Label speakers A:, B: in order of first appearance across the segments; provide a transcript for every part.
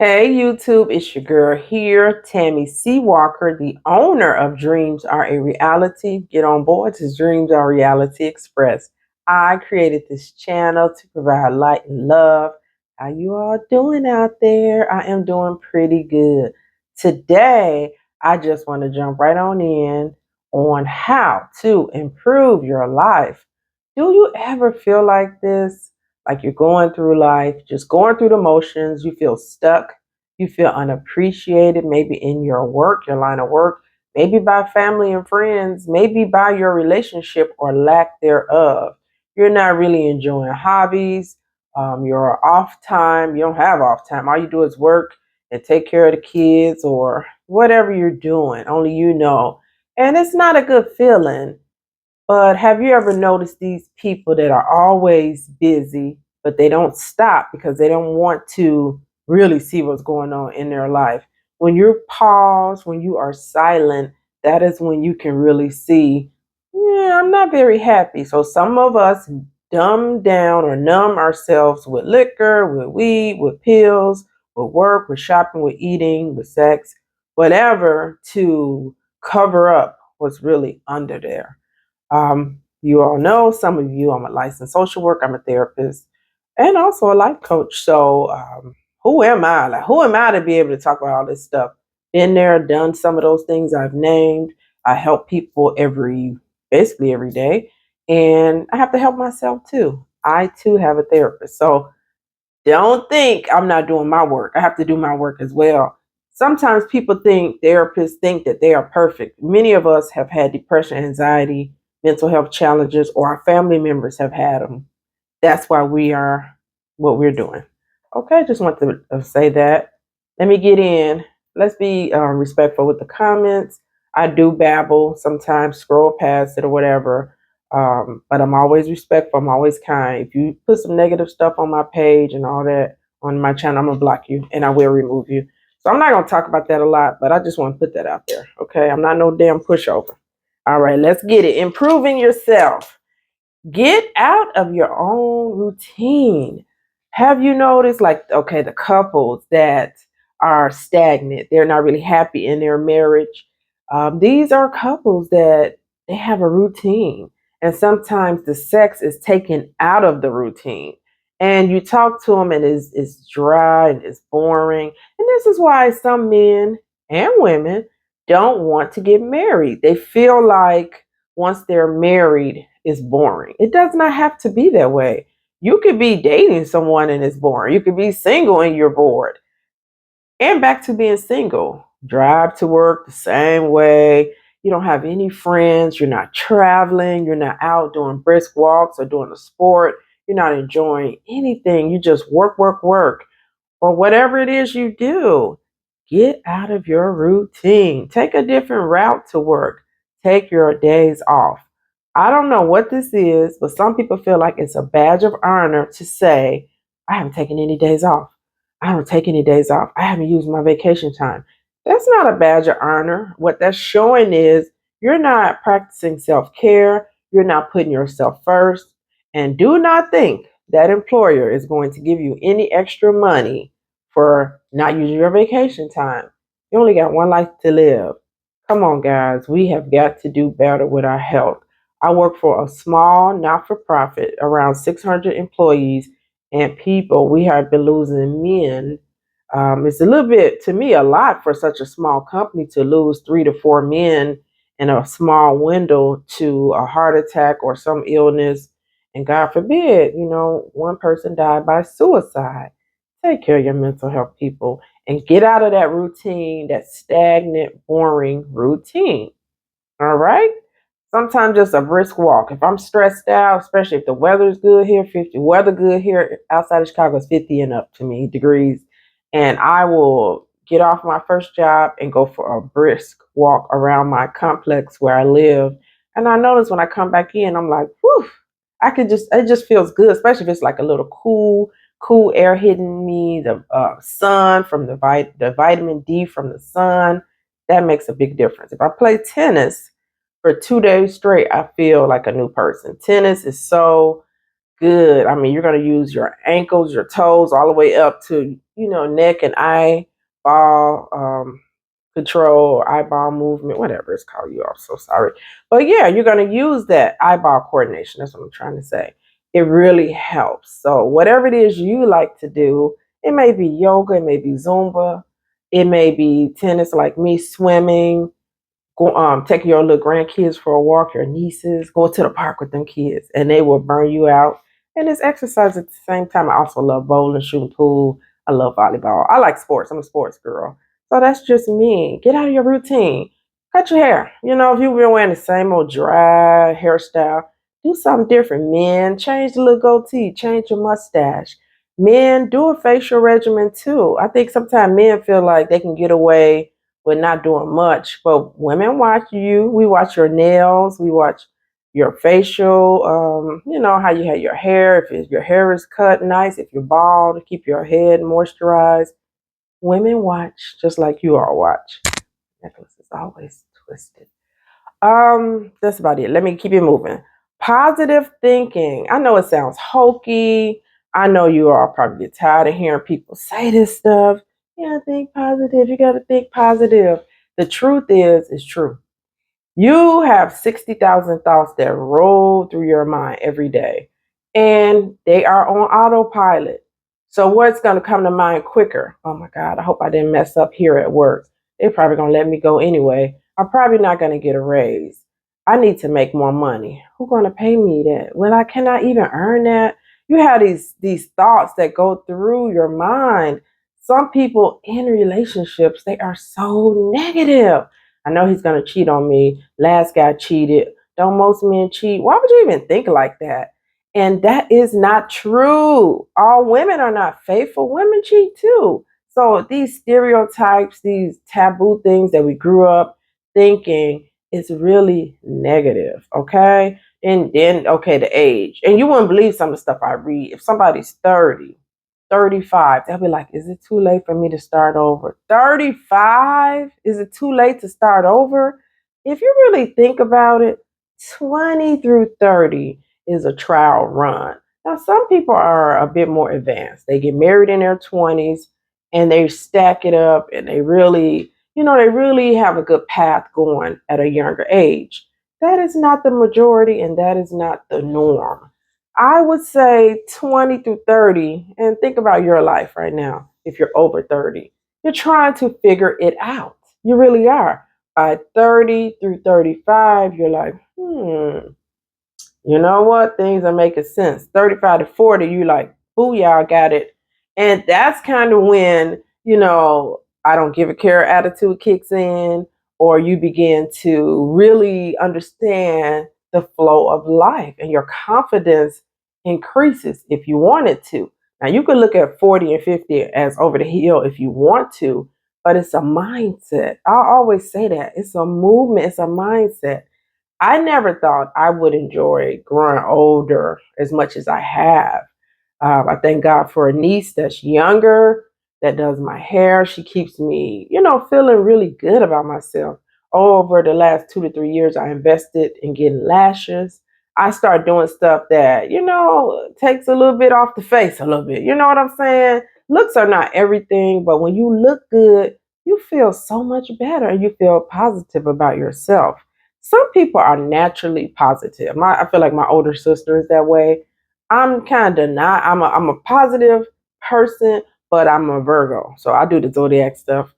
A: Hey YouTube, it's your girl here, Tammy C. Walker, the owner of Dreams Are a Reality. Get on board, because Dreams Are Reality Express. I created this channel to provide light and love. How you all doing out there? I am doing pretty good. Today, I just want to jump right on in on how to improve your life. Do you ever feel like this? Like you're going through life, just going through the motions, you feel stuck, you feel unappreciated, maybe in your work, your line of work, maybe by family and friends, maybe by your relationship or lack thereof. You're not really enjoying hobbies, your off time, you don't have off time. All you do is work and take care of the kids or whatever you're doing, only you know. And it's not a good feeling, but have you ever noticed these people that are always busy, but they don't stop because they don't want to really see what's going on in their life? When you pause, when you are silent, that is when you can really see, yeah, I'm not very happy. So some of us dumb down or numb ourselves with liquor, with weed, with pills, with work, with shopping, with eating, with sex, whatever, to cover up what's really under there. You all know, some of you, I'm a licensed social worker, I'm a therapist, and also a life coach. So, who am I? Like, who am I to be able to talk about all this stuff? Been there, done some of those things I've named. I help people basically every day, and I have to help myself too. I too have a therapist. So, don't think I'm not doing my work. I have to do my work as well. Sometimes people think, therapists think that they are perfect. Many of us have had depression, anxiety, mental health challenges, or our family members have had them. That's why we are what we're doing. Okay, just want to say that. Let me get in. Let's be respectful with the comments. I do babble sometimes, scroll past it or whatever. But I'm always respectful. I'm always kind. If you put some negative stuff on my page and all that on my channel, I'm going to block you and I will remove you. So I'm not going to talk about that a lot, but I just want to put that out there. Okay, I'm not no damn pushover. All right, let's get it. Improving yourself. Get out of your own routine. Have you noticed, like, okay, the couples that are stagnant, they're not really happy in their marriage. These are couples that they have a routine, and sometimes the sex is taken out of the routine. And you talk to them, and it's dry and it's boring. And this is why some men and women don't want to get married. They feel like once they're married is boring. It does not have to be that way. You could be dating someone and it's boring. You could be single and you're bored. And back to being single. Drive to work the same way. You don't have any friends. You're not traveling. You're not out doing brisk walks or doing a sport. You're not enjoying anything. You just work, work, work. Or whatever it is you do, get out of your routine. Take a different route to work. Take your days off. I don't know what this is, but some people feel like it's a badge of honor to say, I haven't taken any days off. I don't take any days off. I haven't used my vacation time. That's not a badge of honor. What that's showing is you're not practicing self care. You're not putting yourself first. And do not think that employer is going to give you any extra money for not using your vacation time. You only got one life to live. Come on, guys. We have got to do better with our health. I work for a small not for profit, around 600 employees and people. We have been losing men. It's a little bit, to me, a lot for such a small company to lose 3 to 4 men in a small window to a heart attack or some illness. And God forbid, one person died by suicide. Take care of your mental health, people, and get out of that routine, that stagnant, boring routine. All right? Sometimes just a brisk walk. If I'm stressed out, especially if the weather's good here, 50 weather good here outside of Chicago is 50 and up to me degrees. And I will get off my first job and go for a brisk walk around my complex where I live. And I notice when I come back in, I'm like, whew, it just feels good, especially if it's like a little cool air hitting me, the sun from the vitamin D from the sun. That makes a big difference. If I play tennis for 2 days straight, I feel like a new person. Tennis is so good. I mean, you're going to use your ankles, your toes, all the way up to, neck and eyeball control or eyeball movement, whatever it's called. I'm so sorry. But yeah, you're going to use that eyeball coordination. That's what I'm trying to say. It really helps. So whatever it is you like to do, it may be yoga, it may be Zumba, it may be tennis like me, swimming, taking your little grandkids for a walk, your nieces, go to the park with them kids, and they will burn you out. And it's exercise at the same time. I also love bowling, shooting pool. I love volleyball. I like sports. I'm a sports girl. So that's just me. Get out of your routine. Cut your hair. If you've been wearing the same old dry hairstyle, do something different. Men, change the little goatee, change your mustache. Men, do a facial regimen too. I think sometimes men feel like they can get away with not doing much. But women watch you. We watch your nails. We watch your facial, how you have your hair. If your hair is cut nice, if you're bald, keep your head moisturized. Women watch just like you all watch. Necklace is always twisted. That's about it. Let me keep it moving. Positive thinking. I know it sounds hokey. I know you all probably get tired of hearing people say this stuff. Yeah, think positive. You got to think positive. The truth is, it's true. You have 60,000 thoughts that roll through your mind every day, and they are on autopilot. So, what's going to come to mind quicker? Oh my God, I hope I didn't mess up here at work. They're probably going to let me go anyway. I'm probably not going to get a raise. I need to make more money. Who's going to pay me that? Well, I cannot even earn that. You have these thoughts that go through your mind. Some people in relationships, they are so negative. I know he's going to cheat on me. Last guy cheated. Don't most men cheat? Why would you even think like that? And that is not true. All women are not faithful. Women cheat too. So these stereotypes, these taboo things that we grew up thinking is really negative. Okay. And then, okay, the age. And you wouldn't believe some of the stuff I read. If somebody's 30, 35, they'll be like, is it too late for me to start over? 35? Is it too late to start over? If you really think about it, 20 through 30 is a trial run. Now, some people are a bit more advanced. They get married in their 20s and they stack it up and they really, they really have a good path going at a younger age. That is not the majority and that is not the norm. I would say 20 through 30, and think about your life right now. If you're over 30, you're trying to figure it out. You really are. By 30 through 35, you're like, you know what? Things are making sense. 35 to 40, you like, booyah, I got it. And that's kind of when, I don't give a care attitude kicks in, or you begin to really understand the flow of life and your confidence increases if you want it to. Now, you can look at 40 and 50 as over the hill if you want to, but it's a mindset. I always say that it's a movement, it's a mindset. I never thought I would enjoy growing older as much as I have. I thank God for a niece that's younger, that does my hair. She keeps me, feeling really good about myself. Over the last 2 to 3 years, I invested in getting lashes. I started doing stuff that, takes a little bit off the face a little bit. You know what I'm saying? Looks are not everything, but when you look good, you feel so much better and you feel positive about yourself. Some people are naturally positive. I feel like my older sister is that way. I'm kind of not. I'm a positive person, but I'm a Virgo. So I do the zodiac stuff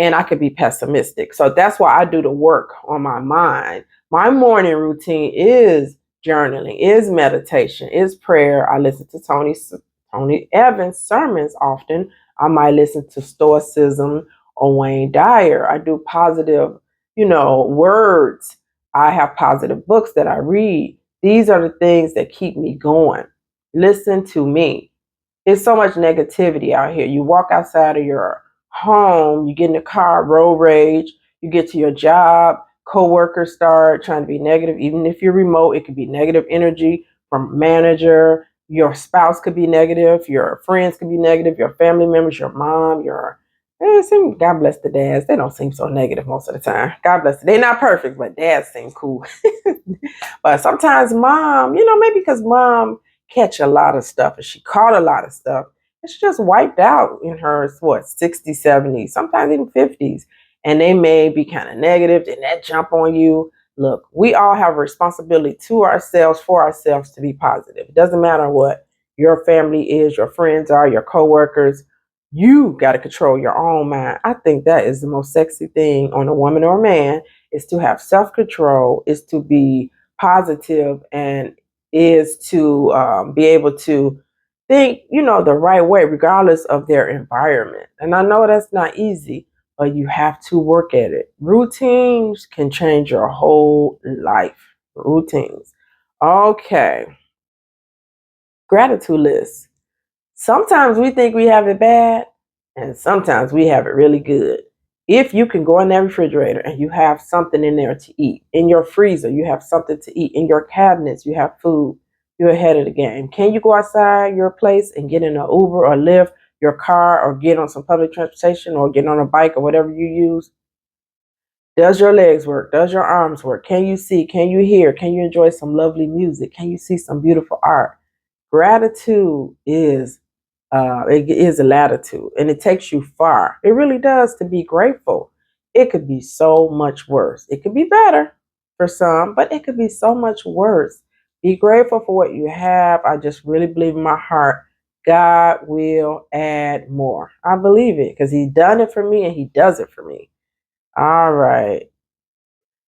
A: and I could be pessimistic. So that's why I do the work on my mind. My morning routine is journaling, is meditation, is prayer. I listen to Tony Evans sermons often. I might listen to Stoicism or Wayne Dyer. I do positive, words. I have positive books that I read. These are the things that keep me going. Listen to me. There's so much negativity out here. You walk outside of your home, you get in the car, road rage, you get to your job, coworkers start trying to be negative. Even if you're remote, it could be negative energy from manager. Your spouse could be negative. Your friends could be negative. Your family members, your mom, God bless the dads. They don't seem so negative most of the time. God bless them. They're not perfect, but dads seem cool. But sometimes mom, maybe because mom catch a lot of stuff, and she caught a lot of stuff. And she just wiped out in her, what, 60s, 70s, sometimes even 50s. And they may be kind of negative, then that jump on you. Look, we all have a responsibility to ourselves, for ourselves, to be positive. It doesn't matter what your family is, your friends are, your coworkers. You got to control your own mind. I think that is the most sexy thing on a woman or a man, is to have self-control, is to be positive, and is to be able to think, the right way, regardless of their environment. And I know that's not easy, but you have to work at it. Routines can change your whole life. Routines. Okay. Gratitude list. Sometimes we think we have it bad, and sometimes we have it really good. If you can go in that refrigerator and you have something in there to eat, in your freezer, you have something to eat, in your cabinets, you have food, you're ahead of the game. Can you go outside your place and get in an Uber or Lyft, your car, or get on some public transportation, or get on a bike, or whatever you use? Does your legs work? Does your arms work? Can you see? Can you hear? Can you enjoy some lovely music? Can you see some beautiful art? Gratitude is a latitude, and it takes you far. It really does, to be grateful. It could be so much worse. It could be better for some, but it could be so much worse. Be grateful for what you have. I just really believe in my heart, God will add more. I believe it because He's done it for me, and He does it for me. All right.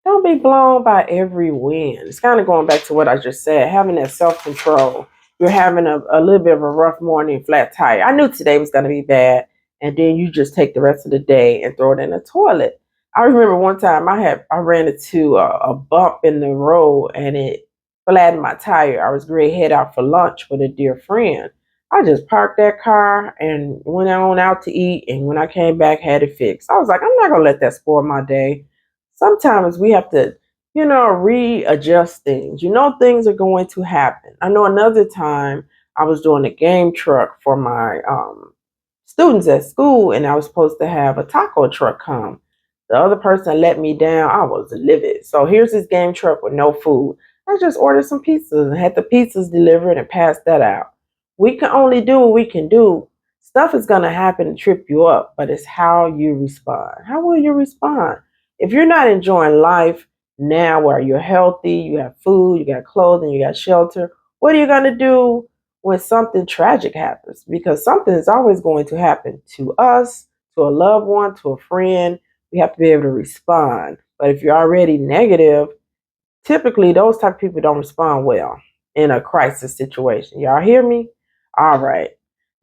A: Don't be blown by every win. It's kind of going back to what I just said, having that self control. You're having a little bit of a rough morning, flat tire. I knew today was going to be bad. And then you just take the rest of the day and throw it in the toilet. I remember one time I ran into a bump in the road, and it flattened my tire. I was ready to head out for lunch with a dear friend. I just parked that car and went on out to eat. And when I came back, had it fixed. I was like, I'm not going to let that spoil my day. Sometimes we have to, readjust things. Things are going to happen. I know another time I was doing a game truck for my students at school, and I was supposed to have a taco truck come. The other person let me down. I was livid. So here's this game truck with no food. I just ordered some pizzas and had the pizzas delivered and passed that out. We can only do what we can do. Stuff is going to happen and trip you up, but it's how you respond. How will you respond? If you're not enjoying life now, where you're healthy, you have food, you got clothing, you got shelter, what are you going to do when something tragic happens? Because something is always going to happen to us, to a loved one, to a friend. We have to be able to respond. But if you're already negative, typically those type of people don't respond well in a crisis situation. Y'all hear me? All right.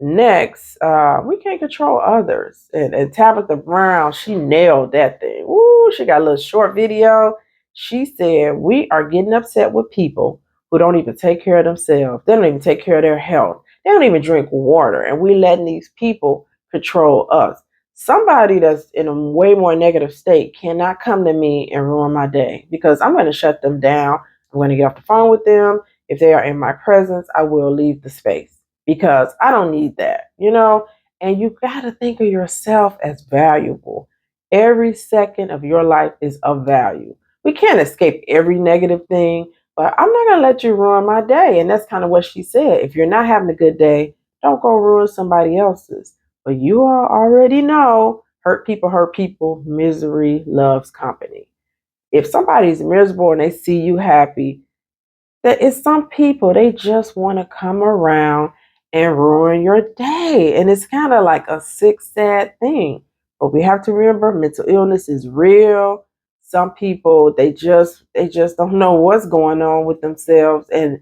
A: Next, we can't control others. And Tabitha Brown, she nailed that thing. Ooh, she got a little short video. She said, we are getting upset with people who don't even take care of themselves. They don't even take care of their health. They don't even drink water. And we letting these people control us. Somebody that's in a way more negative state cannot come to me and ruin my day, because I'm going to shut them down. I'm going to get off the phone with them. If they are in my presence, I will leave the space, because I don't need that. And you got to think of yourself as valuable. Every second of your life is of value. We can't escape every negative thing, but I'm not going to let you ruin my day. And that's kind of what she said. If you're not having a good day, don't go ruin somebody else's. But you all already know, hurt people, misery loves company. If somebody's miserable and they see you happy, that is some people, they just want to come around and ruin your day. And it's kind of like a sick, sad thing. But we have to remember, mental illness is real. Some people, they just don't know what's going on with themselves, and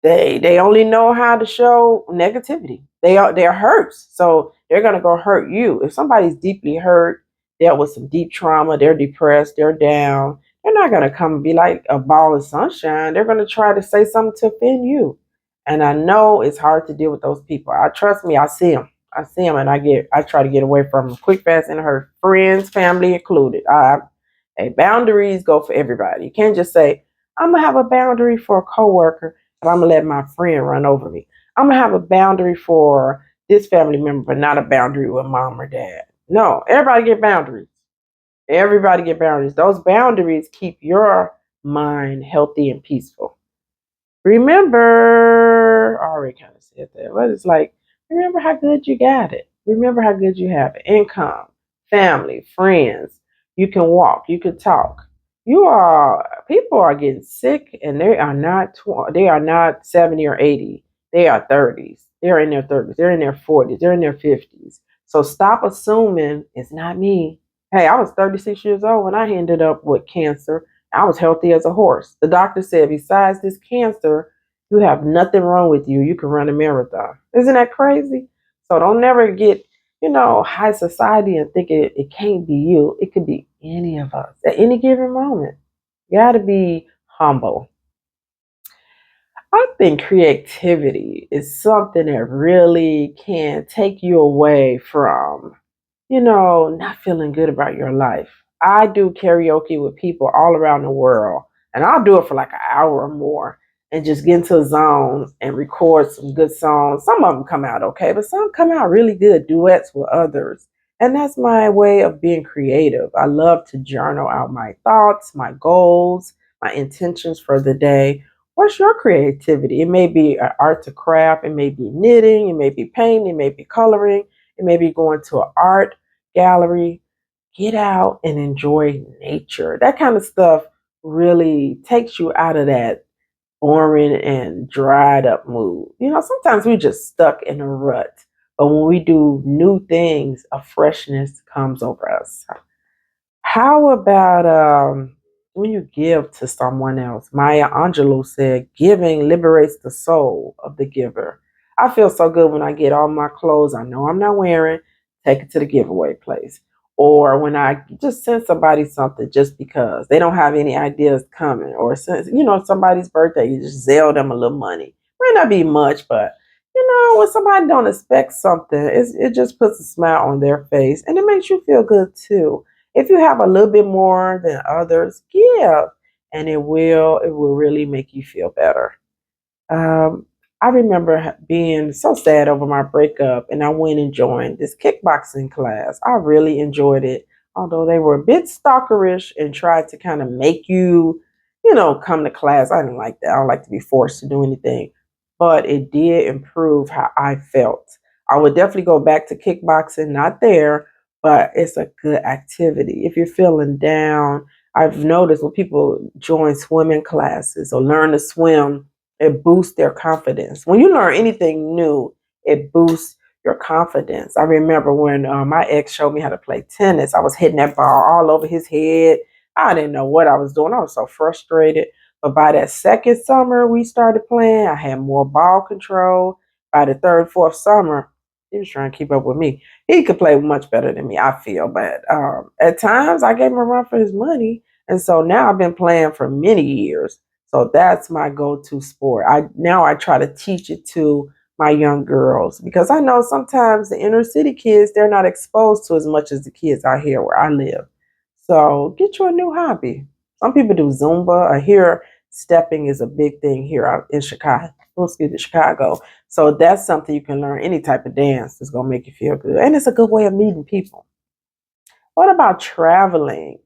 A: they only know how to show negativity. They're hurt, so they're gonna go hurt you. If somebody's deeply hurt, dealt with some deep trauma, they're depressed, they're down, they're not gonna come and be like a ball of sunshine. They're gonna try to say something to offend you. And I know it's hard to deal with those people. I trust me, I see them. And I try to get away from them quick, fast, and hurt. Friends, family included. Boundaries go for everybody. You can't just say, I'm gonna have a boundary for a coworker, but I'm gonna let my friend run over me. I'm gonna have a boundary for this family member, but not a boundary with mom or dad. No, everybody get boundaries. Everybody get boundaries. Those boundaries keep your mind healthy and peaceful. Remember, already kind of said that, but it's like, remember how good you got it. Remember how good you have it. Income, family, friends. You can walk, you can talk. People are getting sick and they are not 70 or 80. They are 30s. They're in their 30s. They're in their 40s. They're in their 50s. So stop assuming it's not me. Hey, I was 36 years old when I ended up with cancer. I was healthy as a horse. The doctor said, besides this cancer, you have nothing wrong with you. You can run a marathon. Isn't that crazy? So don't never get, high society and think it can't be you. It could be any of us at any given moment. You got to be humble. I think creativity is something that really can take you away from, not feeling good about your life. I do karaoke with people all around the world, and I'll do it for like an hour or more and just get into a zone and record some good songs. Some of them come out okay, but some come out really good, duets with others. And that's my way of being creative. I love to journal out my thoughts, my goals, my intentions for the day. What's your creativity? It may be an art to craft, it may be knitting, it may be painting, it may be coloring, it may be going to an art gallery. Get out and enjoy nature. That kind of stuff really takes you out of that boring and dried up mood. Sometimes we're just stuck in a rut, but when we do new things, a freshness comes over us. How about when you give to someone else? Maya Angelou said, giving liberates the soul of the giver. I feel so good when I get all my clothes I know I'm not wearing, take it to the giveaway place. Or when I just send somebody something just because they don't have any ideas coming. Or since, somebody's birthday, you just zell them a little money. Might not be much, but when somebody don't expect something, it just puts a smile on their face and it makes you feel good too. If you have a little bit more than others, give, and it will really make you feel better. Um, I remember being so sad over my breakup, and I went and joined this kickboxing class. I really enjoyed it, although they were a bit stalkerish and tried to kind of make you, come to class. I didn't like that. I don't like to be forced to do anything, but it did improve how I felt. I would definitely go back to kickboxing, not there, but it's a good activity. If you're feeling down, I've noticed when people join swimming classes or learn to swim, it boosts their confidence. When you learn anything new, it boosts your confidence. I remember when my ex showed me how to play tennis. I was hitting that ball all over his head. I didn't know what I was doing. I was so frustrated. But by that second summer we started playing, I had more ball control. By the third, fourth summer, he was trying to keep up with me. He could play much better than me, I feel. But at times, I gave him a run for his money. And so now I've been playing for many years. So that's my go-to sport. I try to teach it to my young girls because I know sometimes the inner city kids, they're not exposed to as much as the kids out here where I live. So get you a new hobby. Some people do Zumba. I hear stepping is a big thing here out in Chicago. Excuse me, Chicago. So that's something you can learn. Any type of dance that's gonna make you feel good, and it's a good way of meeting people. What about traveling?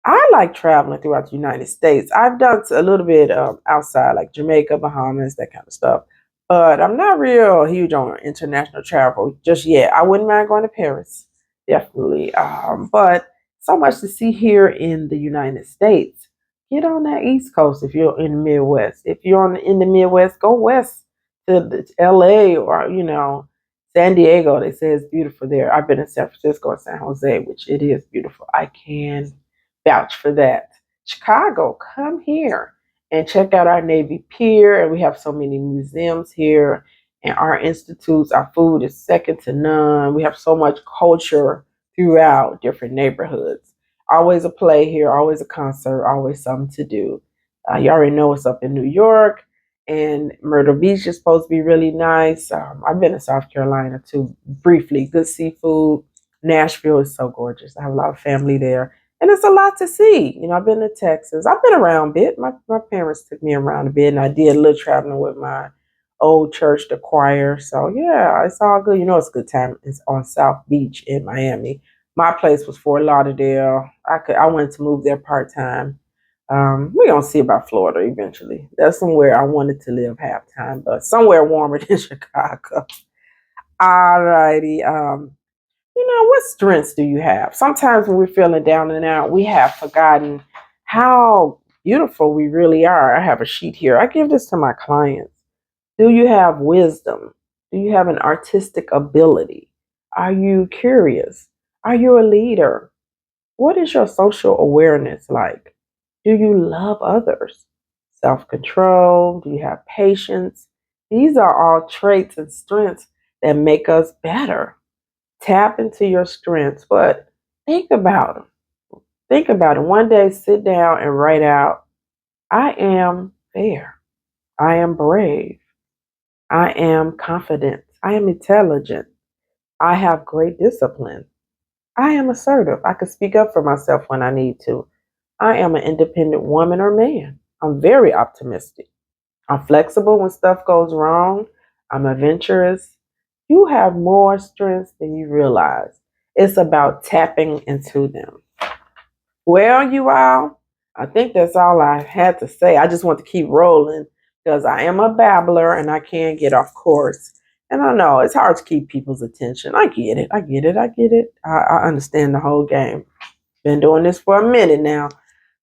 A: I like traveling throughout the United States. I've done a little bit outside, like Jamaica, Bahamas, that kind of stuff. But I'm not real huge on international travel just yet. I wouldn't mind going to Paris, definitely. But so much to see here in the United States. Get on that East Coast if you're in the Midwest. If you're in the Midwest, go west to LA or, San Diego. They say it's beautiful there. I've been in San Francisco and San Jose, which it is beautiful. I can vouch for that. Chicago, come here and check out our Navy Pier. And we have so many museums here and our institutes. Our food is second to none. We have so much culture throughout different neighborhoods. Always a play here, always a concert, always something to do. You already know what's up in New York, and Myrtle Beach is supposed to be really nice. I've been to South Carolina too, briefly. Good seafood. Nashville is so gorgeous. I have a lot of family there. And it's a lot to see. I've been to Texas. I've been around a bit. My parents took me around a bit, and I did a little traveling with my old church, the choir. So, yeah, it's all good. It's a good time. It's on South Beach in Miami. My place was Fort Lauderdale. I wanted to move there part-time. We're gonna see about Florida eventually. That's somewhere I wanted to live half time, but somewhere warmer than Chicago. Alrighty. What strengths do you have? Sometimes when we're feeling down and out, we have forgotten how beautiful we really are. I have a sheet here. I give this to my clients. Do you have wisdom? Do you have an artistic ability? Are you curious? Are you a leader? What is your social awareness like? Do you love others? Self control? Do you have patience? These are all traits and strengths that make us better. Tap into your strengths, but think about them. Think about it. One day, sit down and write out, I am fair. I am brave. I am confident. I am intelligent. I have great discipline. I am assertive. I can speak up for myself when I need to. I am an independent woman or man. I'm very optimistic. I'm flexible when stuff goes wrong. I'm adventurous. You have more strengths than you realize. It's about tapping into them. Well, you all, I think that's all I had to say. I just want to keep rolling because I am a babbler and I can't get off course. And I know it's hard to keep people's attention. I get it. I get it. I get it. I understand the whole game. Been doing this for a minute now.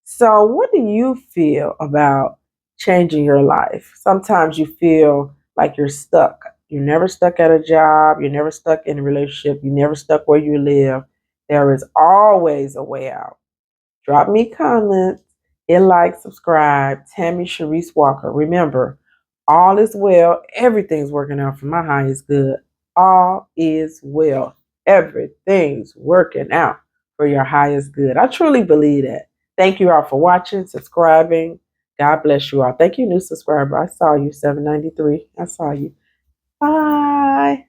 A: So, what do you feel about changing your life? Sometimes you feel like you're stuck. You're never stuck at a job. You're never stuck in a relationship. You're never stuck where you live. There is always a way out. Drop me comments, hit like, subscribe. Tammy Sharice Walker. Remember, all is well. Everything's working out for my highest good. All is well. Everything's working out for your highest good. I truly believe that. Thank you all for watching, subscribing. God bless you all. Thank you, new subscriber. I saw you, 793. I saw you. Bye.